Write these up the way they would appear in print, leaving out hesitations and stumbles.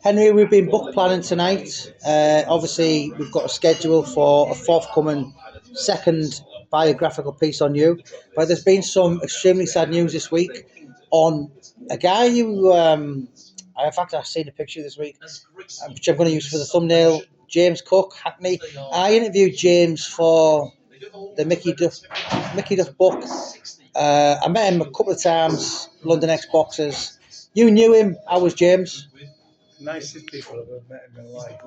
Henry, we've been book planning tonight. Obviously, we've got a schedule for a forthcoming second biographical piece on you. But there's been some extremely sad news this week on a guy who, in fact, I've seen a picture this week, which I'm going to use for the thumbnail. James Cook, Hackney. I interviewed James for the Mickey Duff book. I met him a couple of times, London X Boxers. You knew him. How was James? Nicest people I've ever met in my life.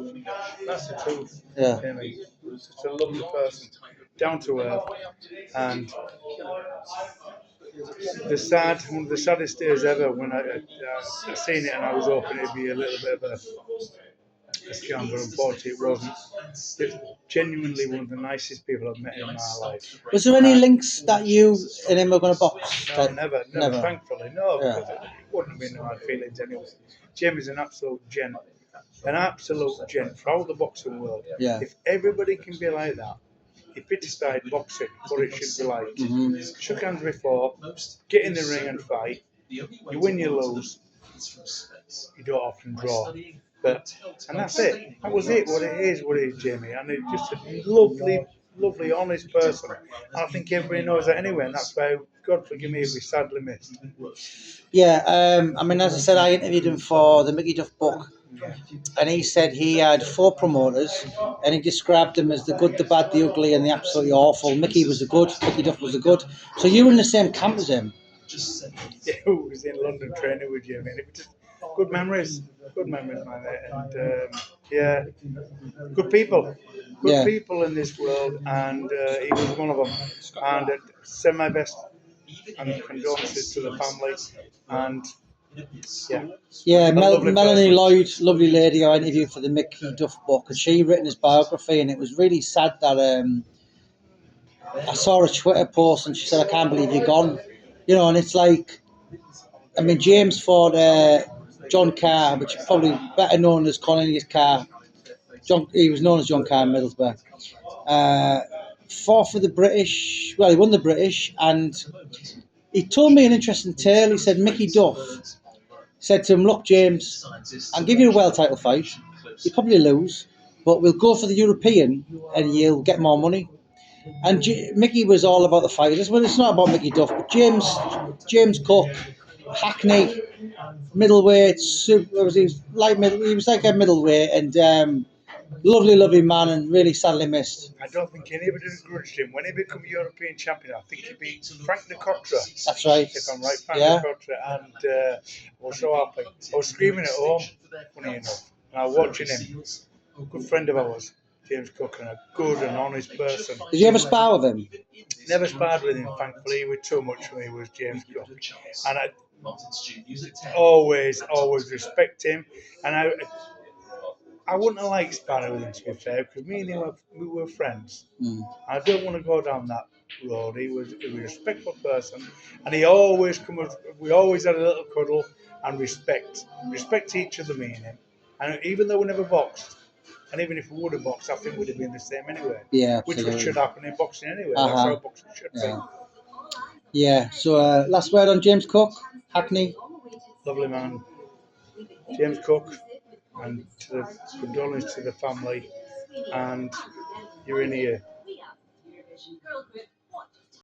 That's the truth. Yeah. Jimmy. Such a lovely person, down to earth, and one of the saddest days ever when I seen it, and I was hoping it'd be a little bit of a scandal. Unfortunately, it wasn't. It's genuinely one of the nicest people I've met in my life. Was there any links that you and him were going to box? No, never. Thankfully, no, because it wouldn't have been hard feelings anyway. Jim is an absolute gent. For all the boxing world. Yeah. If everybody can be like that, epitomised boxing, what it should be like. Mm-hmm. Shook hands before, get in the ring and fight. You win, you lose. You don't often draw. And that's it. That was it. What it is, Jamie. And it's just a lovely, honest person. And I think everybody knows that anyway. And that's why, God forgive me, we sadly missed. Yeah. I mean, as I said, I interviewed him for the Mickey Duff book. And he said he had 4 promoters, and he described them as the good, the bad, the ugly, and the absolutely awful. Mickey was the good, Mickey Duff was the good. So you were in the same camp as him? Yeah, I was in London training with you, man. It was just good memories, man. And yeah, good people in this world, and he was one of them. And send my best and condolences to the family, and yeah, Melanie Lloyd, lovely lady I interviewed for the Mickey Duff book, and she written his biography, and it was really sad that I saw a Twitter post and she said, "I can't believe you're gone," and it's like, I mean, James fought John Carr, which is probably better known as Cornelius Carr. He was known as John Carr in Middlesbrough. Fought for the British. Well, he won the British, and he told me an interesting tale. He said Mickey Duff said to him, "Look, James, I'll give you a world title fight. You'll probably lose, but we'll go for the European and you'll get more money." And Mickey was all about the fighters. Well, it's not about Mickey Duff, but James Cook, Hackney, middleweight, he was like a middleweight, and lovely man, and really sadly missed. I don't think anybody grudged him. When he became European champion, I think he beat Frank Nicotra. That's right. If I'm right, Frank Nicotra. And I was so happy. I was screaming at home, funny enough. And I was watching him. A good friend of ours, James Cook, and a good and honest person. Did you ever spar with him? Never sparred with him, thankfully. He was too much for me, was James Cook. And I always respect him. And I wouldn't have liked sparring with him, to be fair, because me and him we were friends. I don't want to go down that road. He was a respectful person, and we always had a little cuddle and respect each other, me and him. And even though we never boxed, and even if we would have boxed, I think we'd have been the same anyway. Yeah, absolutely. Which should happen in boxing anyway. That's how boxing should be. Yeah. So last word on James Cook, Hackney. Lovely man, James Cook. And condolence to the family, and you're in here.